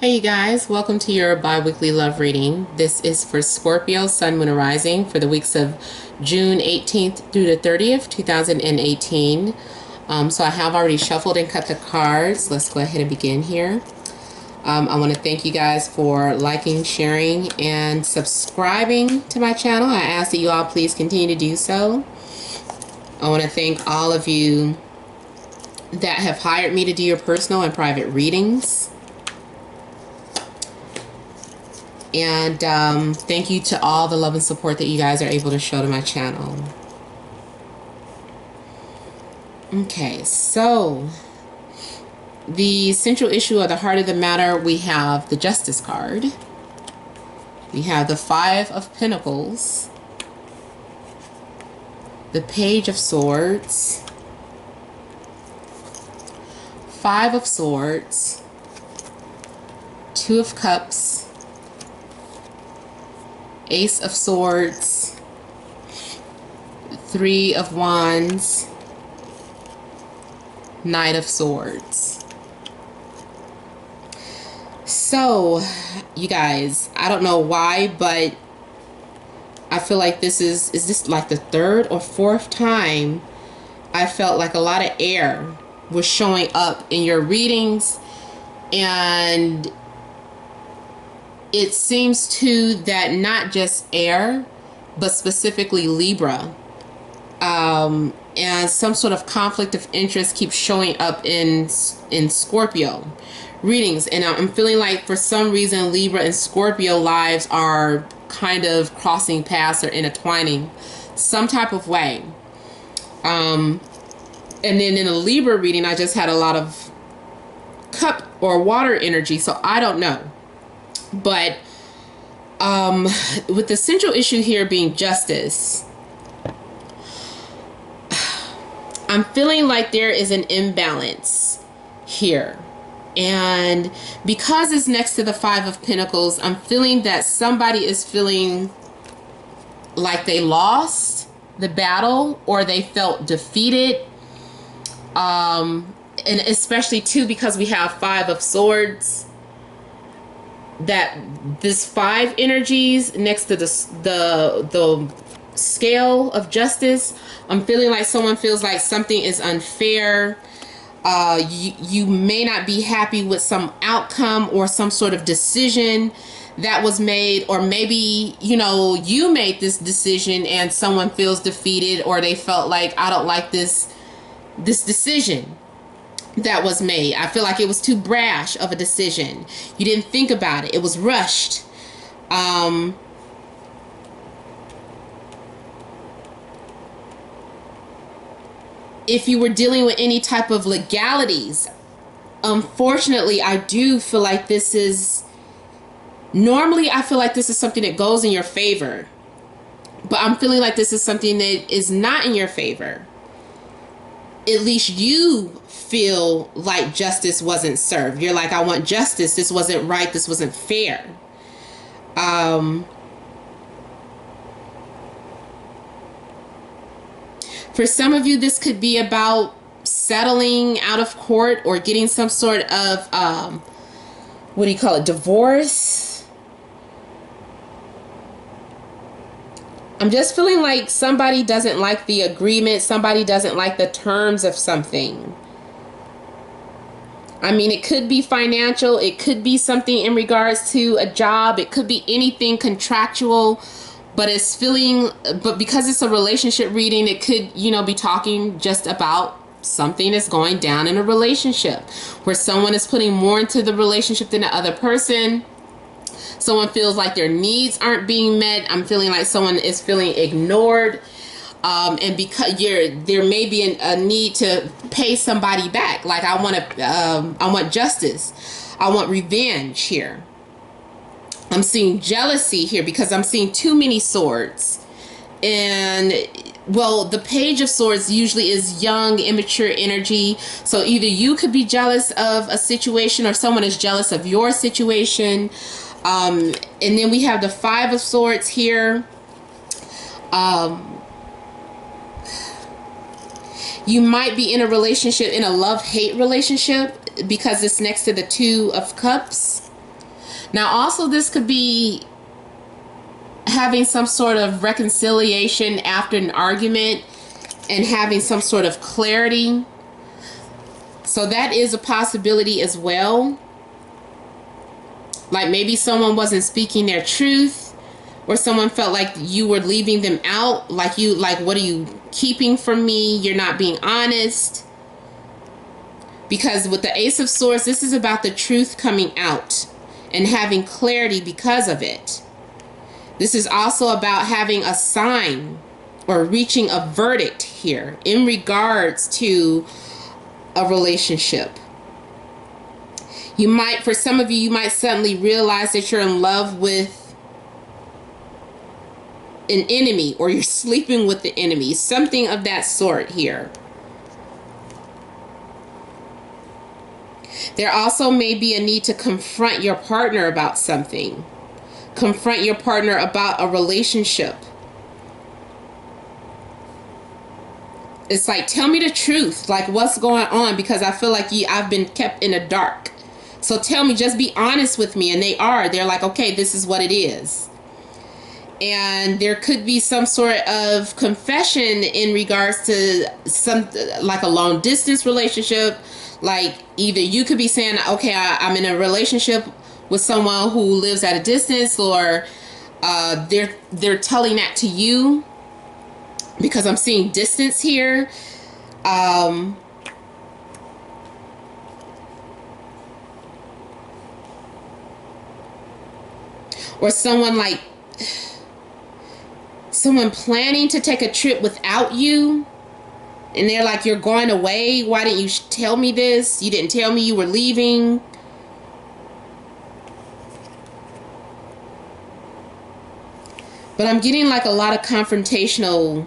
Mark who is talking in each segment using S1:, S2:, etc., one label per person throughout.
S1: Hey you guys, welcome to your bi-weekly love reading. This is for Scorpio, Sun, Moon, and Rising for the weeks of June 18th through the 30th, 2018. So I have already shuffled and cut the cards. Let's go ahead and begin here. I want to thank you guys for liking, sharing, and subscribing to my channel. I ask that you all please continue to do so. I want to thank all of you that have hired me to do your personal and private readings. And thank you to all the love and support that you guys are able to show to my channel. Okay, so the central issue of the heart of the matter, we have the Justice card. We have the Five of Pentacles, the Page of Swords, Five of Swords, Two of Cups, Ace of Swords, Three of Wands, Knight of Swords. So, you guys, I don't know why, but I feel like this is this like the third or fourth time I felt like a lot of air was showing up in your readings, and it seems too that not just air, but specifically Libra, and some sort of conflict of interest keeps showing up in Scorpio readings. And I'm feeling like for some reason Libra and Scorpio lives are kind of crossing paths or intertwining some type of way. And then in a Libra reading, I just had a lot of cup or water energy, so I don't know. But with the central issue here being justice, I'm feeling like there is an imbalance here. And because it's next to the Five of Pentacles, I'm feeling that somebody is feeling like they lost the battle or they felt defeated. And especially too because we have Five of Swords, that this five energies next to the scale of justice, I'm feeling like someone feels like something is unfair. You may not be happy with some outcome or some sort of decision that was made, or maybe, you know, you made this decision and someone feels defeated, or they felt like, I don't like this decision that was made. I feel like it was too brash of a decision. You didn't think about it. It was rushed. If you were dealing with any type of legalities, unfortunately, I do feel like this is, normally I feel like this is something that goes in your favor, but I'm feeling like this is something that is not in your favor. At least you feel like justice wasn't served. You're like, I want justice. This wasn't right. This wasn't fair. For some of you, this could be about settling out of court or getting some sort of, what do you call it, divorce. I'm just feeling like somebody doesn't like the agreement. Somebody doesn't like the terms of something. I mean, it could be financial. It could be something in regards to a job. It could be anything contractual. But it's feeling, but because it's a relationship reading, it could, you know, be talking just about something that's going down in a relationship where someone is putting more into the relationship than the other person. Someone feels like their needs aren't being met. I'm feeling like someone is feeling ignored. And because there may be a need to pay somebody back. Like I want justice. I want revenge here. I'm seeing jealousy here because I'm seeing too many swords. And, well, the Page of Swords usually is young, immature energy. So either you could be jealous of a situation or someone is jealous of your situation. And then we have the Five of Swords here. You might be in a relationship, in a love-hate relationship, because it's next to the Two of Cups. Now, also, this could be having some sort of reconciliation after an argument and having some sort of clarity. So that is a possibility as well. Like maybe someone wasn't speaking their truth, or someone felt like you were leaving them out. Like, what are you keeping from me? You're not being honest. Because with the Ace of Swords, this is about the truth coming out and having clarity because of it. This is also about having a sign or reaching a verdict here in regards to a relationship. You might, for some of you, you might suddenly realize that you're in love with an enemy, or you're sleeping with the enemy. Something of that sort here. There also may be a need to confront your partner about something. Confront your partner about a relationship. It's like, tell me the truth. Like, what's going on? Because I feel like I've been kept in the dark. So tell me, just be honest with me. And they're like, okay, this is what it is. And there could be some sort of confession in regards to like a long distance relationship. Like, either you could be saying, okay, I'm in a relationship with someone who lives at a distance, or they're telling that to you, because I'm seeing distance here. Or someone planning to take a trip without you, and they're like, you're going away, why didn't you tell me this? You didn't tell me you were leaving. But I'm getting like a lot of confrontational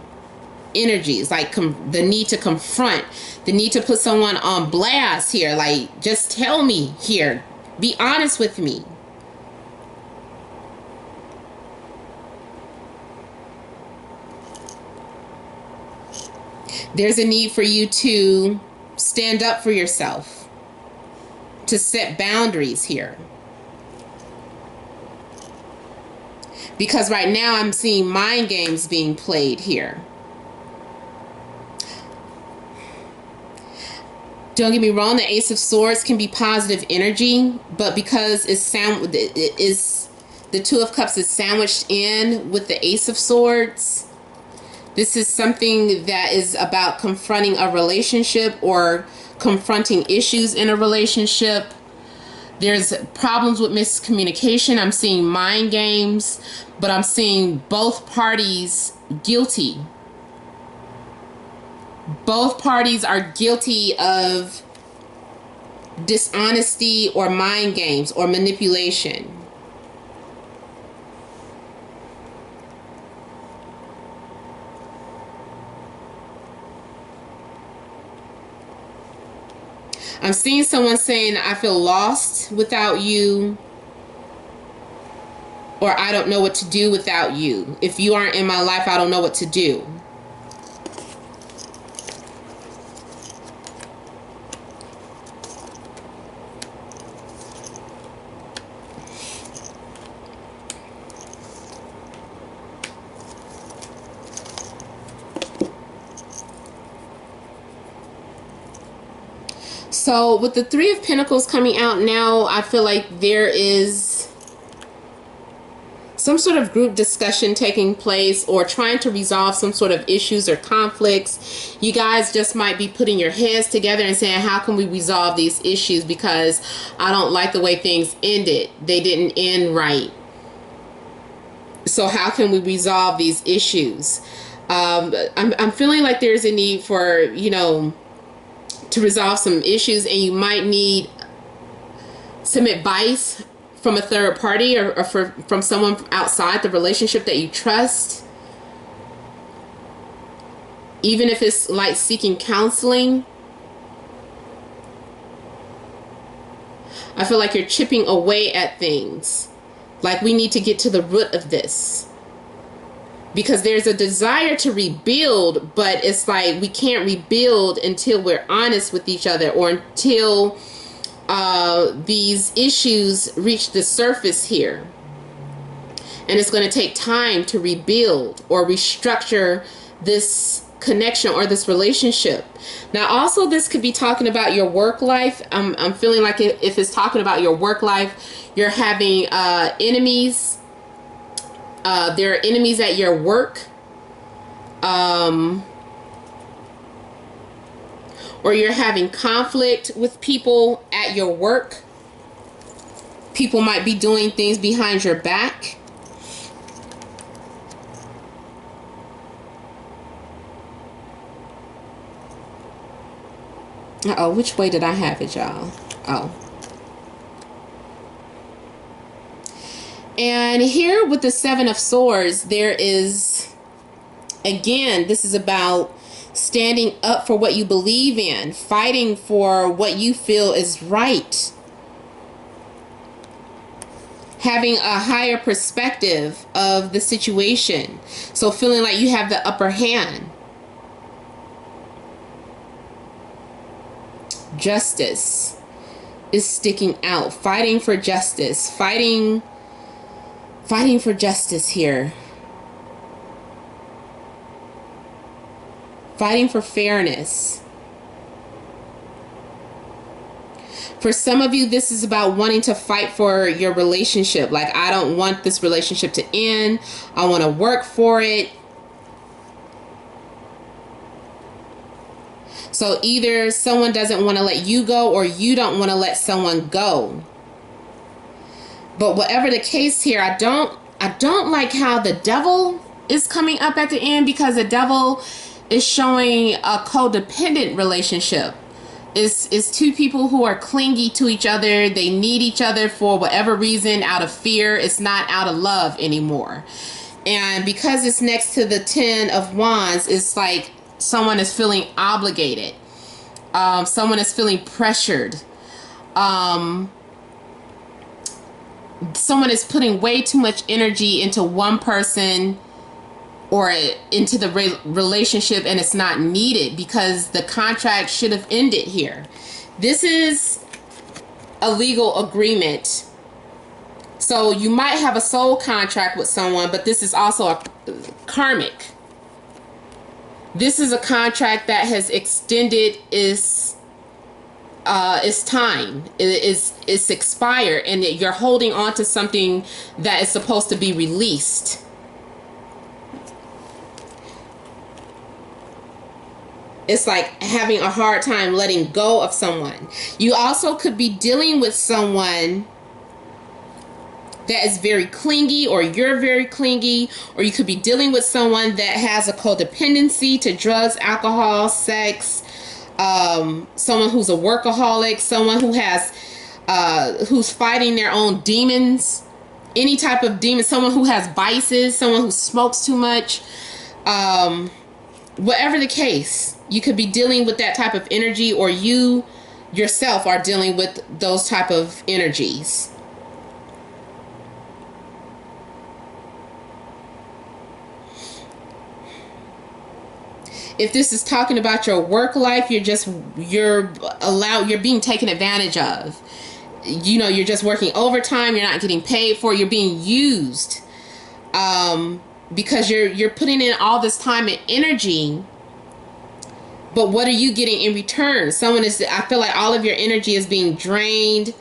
S1: energies, like the need to confront, the need to put someone on blast here. Like, just tell me here, be honest with me. There's a need for you to stand up for yourself, to set boundaries here. Because right now I'm seeing mind games being played here. Don't get me wrong, the Ace of Swords can be positive energy, but because the Two of Cups is sandwiched in with the Ace of Swords, this is something that is about confronting a relationship or confronting issues in a relationship. There's problems with miscommunication. I'm seeing mind games, but I'm seeing both parties guilty. Both parties are guilty of dishonesty or mind games or manipulation. I'm seeing someone saying, I feel lost without you, or I don't know what to do without you. If you aren't in my life, I don't know what to do. So with the Three of Pentacles coming out now, I feel like there is some sort of group discussion taking place, or trying to resolve some sort of issues or conflicts. You guys just might be putting your heads together and saying, how can we resolve these issues? Because I don't like the way things ended. They didn't end right. So how can we resolve these issues? I'm feeling like there's a need for, to resolve some issues, and you might need some advice from a third party, or from someone outside the relationship that you trust. Even if it's like seeking counseling. I feel like you're chipping away at things. Like, we need to get to the root of this. Because there's a desire to rebuild, but it's like we can't rebuild until we're honest with each other, or until these issues reach the surface here. And it's going to take time to rebuild or restructure this connection or this relationship. Now, also, this could be talking about your work life. I'm feeling like if it's talking about your work life, you're having enemies. There are enemies at your work. Or you're having conflict with people at your work. People might be doing things behind your back. Uh-oh, which way did I have it, y'all? Oh. And here with the Seven of Swords, there is, again, this is about standing up for what you believe in, fighting for what you feel is right, having a higher perspective of the situation. So feeling like you have the upper hand. Justice is sticking out. Fighting for justice. Fighting for justice here. Fighting for fairness. For some of you, this is about wanting to fight for your relationship. Like, I don't want this relationship to end. I want to work for it. So either someone doesn't want to let you go, or you don't want to let someone go. But whatever the case here, I don't like how the devil is coming up at the end, because the devil is showing a codependent relationship. It's two people who are clingy to each other. They need each other for whatever reason, out of fear. It's not out of love anymore. And because it's next to the Ten of Wands, it's like someone is feeling obligated. Someone is feeling pressured. Someone is putting way too much energy into one person or into the relationship, and it's not needed because the contract should have ended here. This is a legal agreement. So you might have a soul contract with someone, but this is also a karmic. This is a contract that has extended its time. It's expired, and you're holding on to something that is supposed to be released. It's like having a hard time letting go of someone. You also could be dealing with someone that is very clingy, or you're very clingy, or you could be dealing with someone that has a codependency to drugs, alcohol, sex, someone who's a workaholic, someone who has who's fighting their own demons, any type of demon, someone who has vices, someone who smokes too much, whatever the case, you could be dealing with that type of energy, or you yourself are dealing with those type of energies. If this is talking about your work life, you're being taken advantage of. You know, you're just working overtime, you're not getting paid for, you're being used. Because you're putting in all this time and energy, but what are you getting in return? I feel like all of your energy is being drained,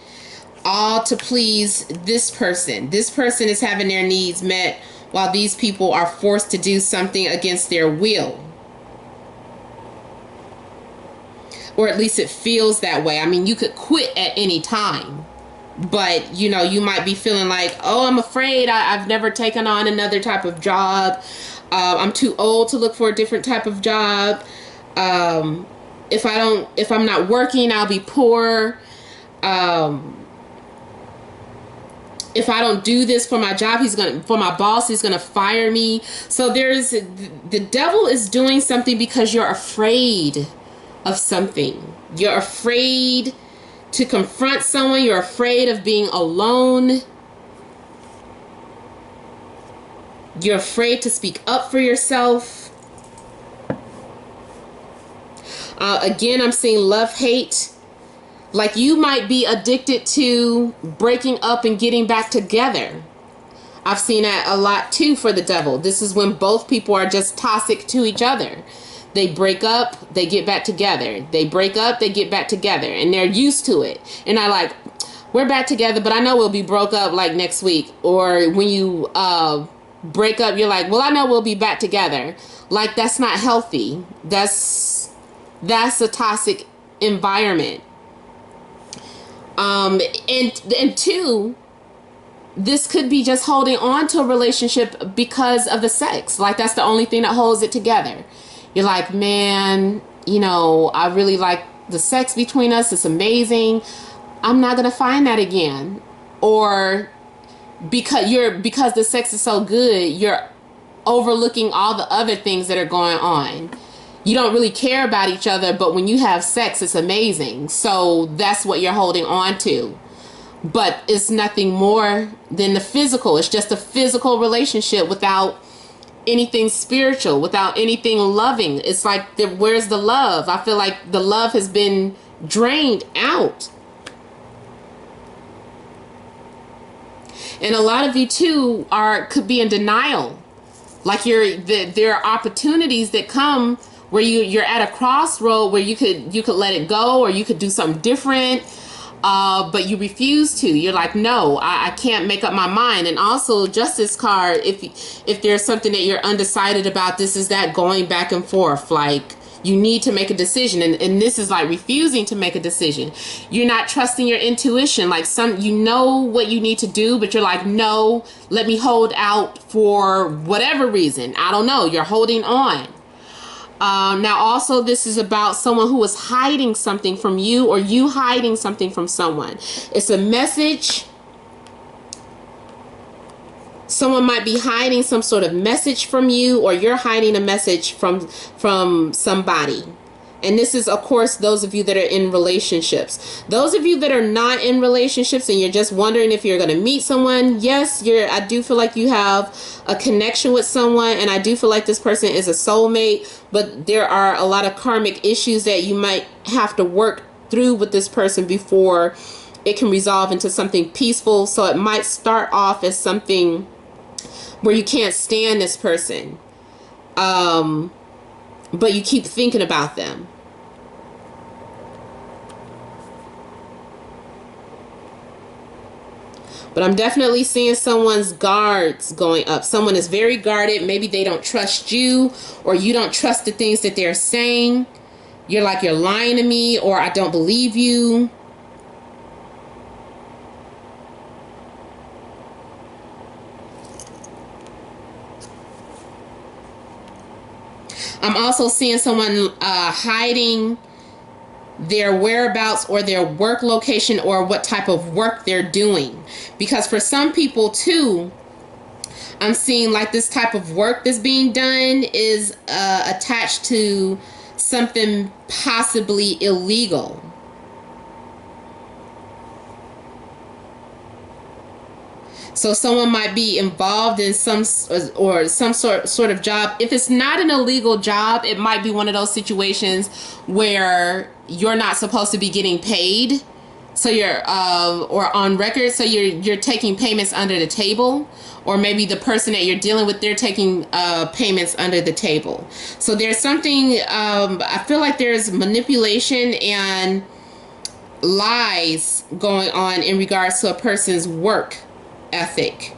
S1: all to please this person. This person is having their needs met, while these people are forced to do something against their will. Or at least it feels that way. I mean, you could quit at any time, but you know, you might be feeling like, oh, I'm afraid I've never taken on another type of job. I'm too old to look for a different type of job. If I'm not working, I'll be poor. If I don't do this for my job, for my boss, he's gonna fire me. So the devil is doing something because you're afraid of something. You're afraid to confront someone. You're afraid of being alone. You're afraid to speak up for yourself. Again, I'm seeing love, hate. Like you might be addicted to breaking up and getting back together. I've seen that a lot too for the devil. This is when both people are just toxic to each other. They break up, they get back together. They break up, they get back together. And they're used to it. And I like, we're back together, but I know we'll be broke up like next week. Or when you break up, you're like, well, I know we'll be back together. Like, that's not healthy. That's a toxic environment. And two, this could be just holding on to a relationship because of the sex. Like, that's the only thing that holds it together. You're like, man, you know, I really like the sex between us. It's amazing. I'm not going to find that again. Or because the sex is so good, you're overlooking all the other things that are going on. You don't really care about each other, but when you have sex, it's amazing. So that's what you're holding on to. But it's nothing more than the physical. It's just a physical relationship without anything spiritual, without anything loving. It's like, where's the love? I feel like the love has been drained out. And a lot of you too could be in denial. Like there are opportunities that come where you're at a crossroad where you could let it go, or you could do something different, but you refuse to. You're like, no, I can't make up my mind. And also, Justice card, if there's something that you're undecided about, this is that going back and forth. Like, you need to make a decision, and this is like refusing to make a decision. You're not trusting your intuition. Like, you know what you need to do, but you're like, no, let me hold out for whatever reason. I don't know. You're holding on. Now also, this is about someone who is hiding something from you, or you hiding something from someone. It's a message. Someone might be hiding some sort of message from you, or you're hiding a message from somebody. And this is, of course, those of you that are in relationships. Those of you that are not in relationships and you're just wondering if you're going to meet someone, yes, I do feel like you have a connection with someone, and I do feel like this person is a soulmate, but there are a lot of karmic issues that you might have to work through with this person before it can resolve into something peaceful. So it might start off as something where you can't stand this person, but you keep thinking about them. But I'm definitely seeing someone's guards going up. Someone is very guarded. Maybe they don't trust you, or you don't trust the things that they're saying. You're like, you're lying to me, or I don't believe you. I'm also seeing someone hiding their whereabouts or their work location, or what type of work they're doing. Because for some people too, I'm seeing like this type of work that's being done is attached to something possibly illegal. So someone might be involved in some sort of job. If it's not an illegal job, it might be one of those situations where you're not supposed to be getting paid. So you're or on record, so you're taking payments under the table, or maybe the person that you're dealing with, they're taking payments under the table. So there's something, I feel like there's manipulation and lies going on in regards to a person's work ethic.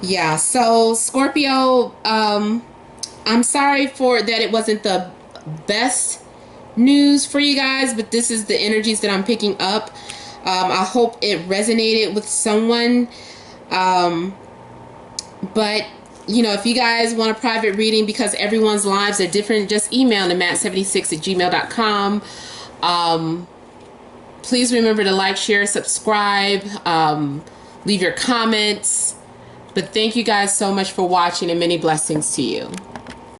S1: Yeah, so Scorpio, I'm sorry for that it wasn't the best news for you guys, but this is the energies that I'm picking up. I hope it resonated with someone. But you know, if you guys want a private reading, because everyone's lives are different, just email them at matt76@gmail.com. Please remember to like, share, subscribe, leave your comments. But thank you guys so much for watching, and many blessings to you.